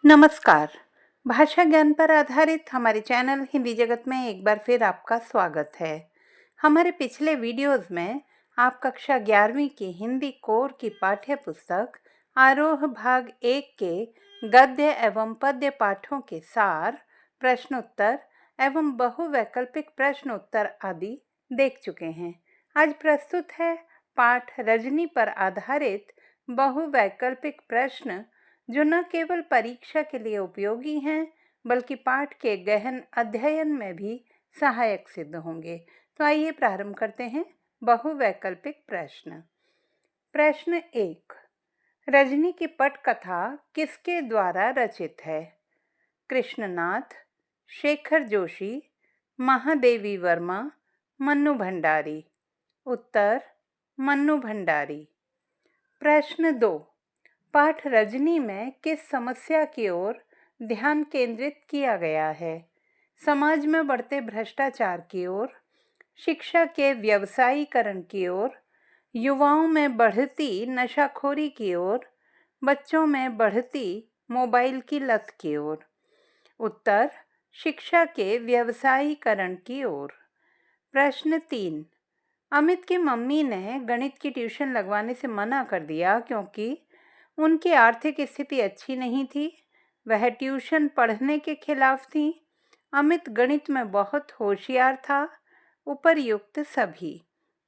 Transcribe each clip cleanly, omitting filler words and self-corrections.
नमस्कार। भाषा ज्ञान पर आधारित हमारे चैनल हिंदी जगत में एक बार फिर आपका स्वागत है। हमारे पिछले वीडियोस में आप कक्षा 11वीं की हिंदी कोर की पाठ्य पुस्तक आरोह भाग 1 के गद्य एवं पद्य पाठों के सार, प्रश्नोत्तर एवं बहुवैकल्पिक प्रश्नोत्तर आदि देख चुके हैं। आज प्रस्तुत है पाठ रजनी पर आधारित बहुवैकल्पिक प्रश्न, जो न केवल परीक्षा के लिए उपयोगी हैं बल्कि पाठ के गहन अध्ययन में भी सहायक सिद्ध होंगे। तो आइए प्रारंभ करते हैं। बहुवैकल्पिक प्रश्न। प्रश्न 1। रजनी की पटकथा किसके द्वारा रचित है? कृष्णनाथ, शेखर जोशी, महादेवी वर्मा, मन्नू भंडारी। उत्तर मन्नू भंडारी। प्रश्न 2। पाठ रजनी में किस समस्या की ओर ध्यान केंद्रित किया गया है? समाज में बढ़ते भ्रष्टाचार की ओर, शिक्षा के व्यवसायीकरण की ओर, युवाओं में बढ़ती नशाखोरी की ओर, बच्चों में बढ़ती मोबाइल की लत की ओर। उत्तर शिक्षा के व्यवसायीकरण की ओर। प्रश्न 3। अमित की मम्मी ने गणित की ट्यूशन लगवाने से मना कर दिया क्योंकि उनकी आर्थिक स्थिति अच्छी नहीं थी। वह ट्यूशन पढ़ने के खिलाफ थी। अमित गणित में बहुत होशियार था। उपर्युक्त सभी।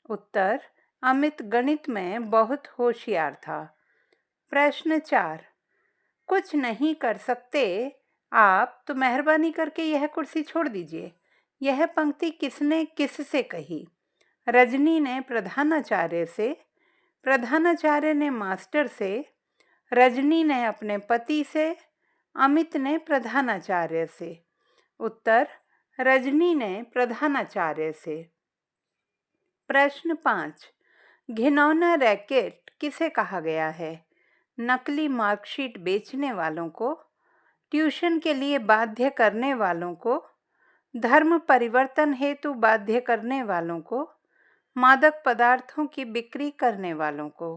उत्तर अमित गणित में बहुत होशियार था। प्रश्न 4। कुछ नहीं कर सकते आप तो मेहरबानी करके यह कुर्सी छोड़ दीजिए। यह पंक्ति किसने किससे कही? रजनी ने प्रधानाचार्य से, प्रधानाचार्य ने मास्टर से, रजनी ने अपने पति से, अमित ने प्रधानाचार्य से। उत्तर रजनी ने प्रधानाचार्य से। प्रश्न 5। घिनौना रैकेट किसे कहा गया है? नकली मार्कशीट बेचने वालों को, ट्यूशन के लिए बाध्य करने वालों को, धर्म परिवर्तन हेतु बाध्य करने वालों को, मादक पदार्थों की बिक्री करने वालों को।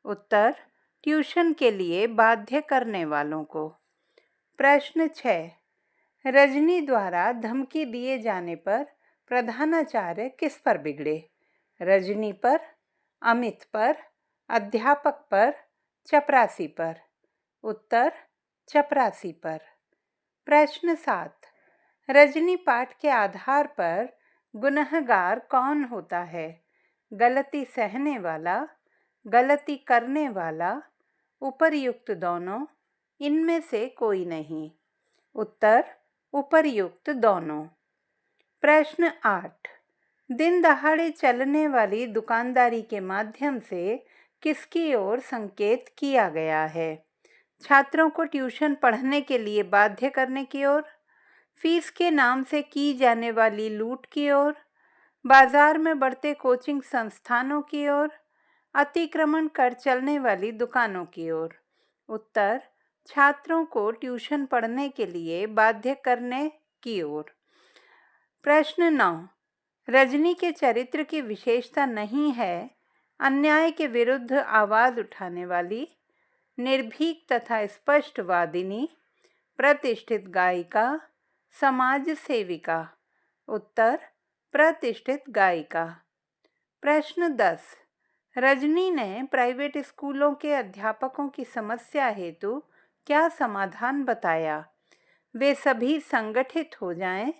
उत्तर ट्यूशन के लिए बाध्य करने वालों को। प्रश्न 6। रजनी द्वारा धमकी दिए जाने पर प्रधानाचार्य किस पर बिगड़े? रजनी पर, अमित पर, अध्यापक पर, चपरासी पर। उत्तर चपरासी पर। प्रश्न 7। रजनी पाठ के आधार पर गुनहगार कौन होता है? गलती सहने वाला, गलती करने वाला, उपर्युक्त दोनों, इनमें से कोई नहीं। उत्तर उपर्युक्त दोनों। प्रश्न 8। दिन दहाड़े चलने वाली दुकानदारी के माध्यम से किसकी ओर संकेत किया गया है? छात्रों को ट्यूशन पढ़ने के लिए बाध्य करने की ओर, फीस के नाम से की जाने वाली लूट की ओर, बाजार में बढ़ते कोचिंग संस्थानों की ओर, अतिक्रमण कर चलने वाली दुकानों की ओर। उत्तर छात्रों को ट्यूशन पढ़ने के लिए बाध्य करने की ओर। प्रश्न 9। रजनी के चरित्र की विशेषता नहीं है अन्याय के विरुद्ध आवाज उठाने वाली, निर्भीक तथा स्पष्टवादिनी, प्रतिष्ठित गायिका, समाज सेविका। उत्तर प्रतिष्ठित गायिका। प्रश्न 10। रजनी ने प्राइवेट स्कूलों के अध्यापकों की समस्या हेतु क्या समाधान बताया? वे सभी संगठित हो जाएं,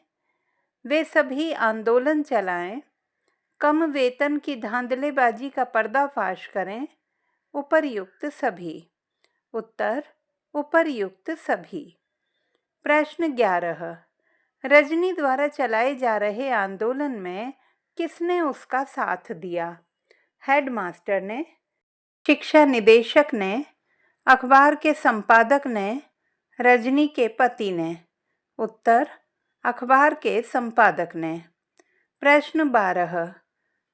वे सभी आंदोलन चलाएं, कम वेतन की धांधलेबाजी का पर्दाफाश करें, उपर्युक्त सभी। उत्तर उपर्युक्त सभी। प्रश्न 11। रजनी द्वारा चलाए जा रहे आंदोलन में किसने उसका साथ दिया? हेडमास्टर ने, शिक्षा निदेशक ने, अखबार के संपादक ने, रजनी के पति ने। उत्तर अखबार के संपादक ने। प्रश्न 12।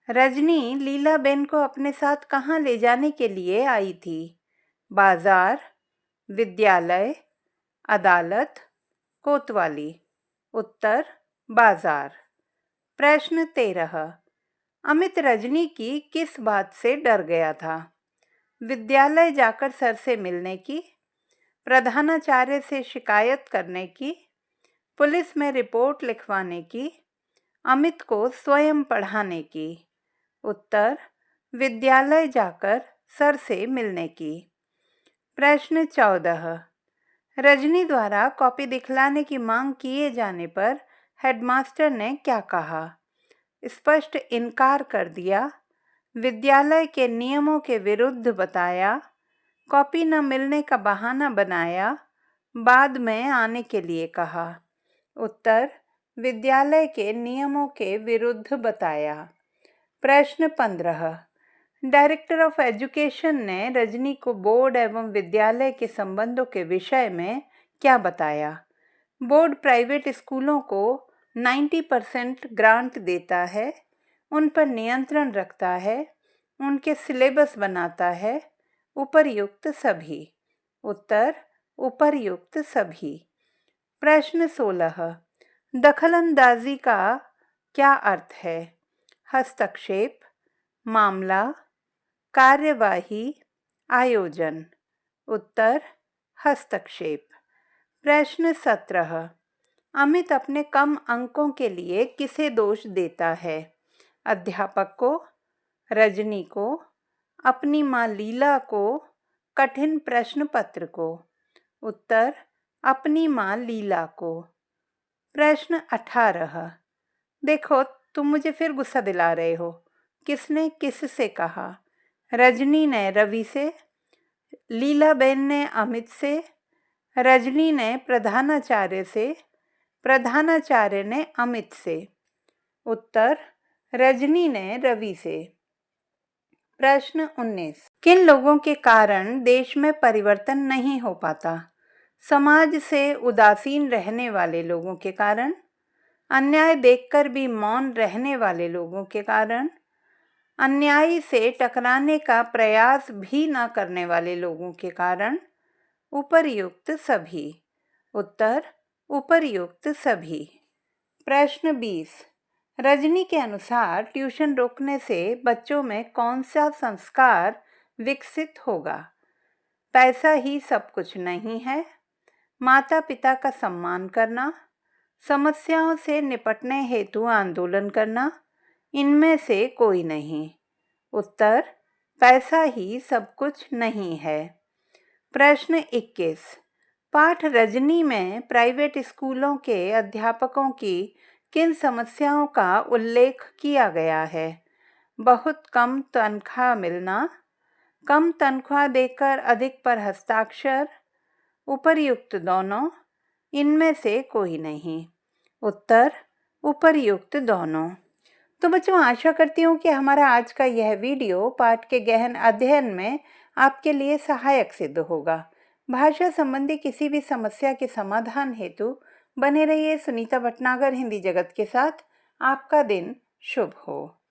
रजनी लीलाबेन को अपने साथ कहाँ ले जाने के लिए आई थी? बाजार, विद्यालय, अदालत, कोतवाली। उत्तर बाजार। प्रश्न 13। अमित रजनी की किस बात से डर गया था? विद्यालय जाकर सर से मिलने की, प्रधानाचार्य से शिकायत करने की, पुलिस में रिपोर्ट लिखवाने की, अमित को स्वयं पढ़ाने की। उत्तर, विद्यालय जाकर सर से मिलने की। प्रश्न 14, रजनी द्वारा कॉपी दिखलाने की मांग किए जाने पर हेडमास्टर ने क्या कहा? स्पष्ट इनकार कर दिया, विद्यालय के नियमों के विरुद्ध बताया, कॉपी न मिलने का बहाना बनाया, बाद में आने के लिए कहा। उत्तर, विद्यालय के नियमों के विरुद्ध बताया। प्रश्न 15, डायरेक्टर ऑफ एजुकेशन ने रजनी को बोर्ड एवं विद्यालय के संबंधों के विषय में क्या बताया? बोर्ड प्राइवेट स्कूलों को 90% ग्रांट देता है, उन पर नियंत्रण रखता है, उनके सिलेबस बनाता है, उपर्युक्त सभी। उत्तर, उपर्युक्त सभी। प्रश्न 16, दखलंदाजी का क्या अर्थ है? हस्तक्षेप, मामला, कार्यवाही, आयोजन। उत्तर, हस्तक्षेप। प्रश्न 17, अमित अपने कम अंकों के लिए किसे दोष देता है? अध्यापक को, रजनी को, अपनी माँ लीला को, कठिन प्रश्न पत्र को। उत्तर, अपनी माँ लीला को। प्रश्न 18, देखो तुम मुझे फिर गुस्सा दिला रहे हो। किसने किससे कहा? रजनी ने रवि से, लीलाबेन ने अमित से, रजनी ने प्रधानाचार्य से, प्रधानाचार्य ने अमित से। उत्तर, रजनी ने रवि से। प्रश्न 19, किन लोगों के कारण देश में परिवर्तन नहीं हो पाता? समाज से उदासीन रहने वाले लोगों के कारण, अन्याय देखकर भी मौन रहने वाले लोगों के कारण, अन्यायी से टकराने का प्रयास भी न करने वाले लोगों के कारण, उपर्युक्त सभी। उत्तर, उपर्युक्त सभी। प्रश्न 20, रजनी के अनुसार ट्यूशन रोकने से बच्चों में कौन सा संस्कार विकसित होगा? पैसा ही सब कुछ नहीं है, माता पिता का सम्मान करना, समस्याओं से निपटने हेतु आंदोलन करना, इनमें से कोई नहीं। उत्तर, पैसा ही सब कुछ नहीं है। प्रश्न 21, पाठ रजनी में प्राइवेट स्कूलों के अध्यापकों की किन समस्याओं का उल्लेख किया गया है? बहुत कम तनख्वाह मिलना, कम तनख्वाह देकर अधिक पर हस्ताक्षर, उपर्युक्त दोनों, इनमें से कोई नहीं। उत्तर, उपर्युक्त दोनों। तो बच्चों, आशा करती हूँ कि हमारा आज का यह वीडियो पाठ के गहन अध्ययन में आपके लिए सहायक सिद्ध होगा। भाषा संबंधी किसी भी समस्या के समाधान हेतु बने रहिए सुनीता भटनागर हिंदी जगत के साथ। आपका दिन शुभ हो।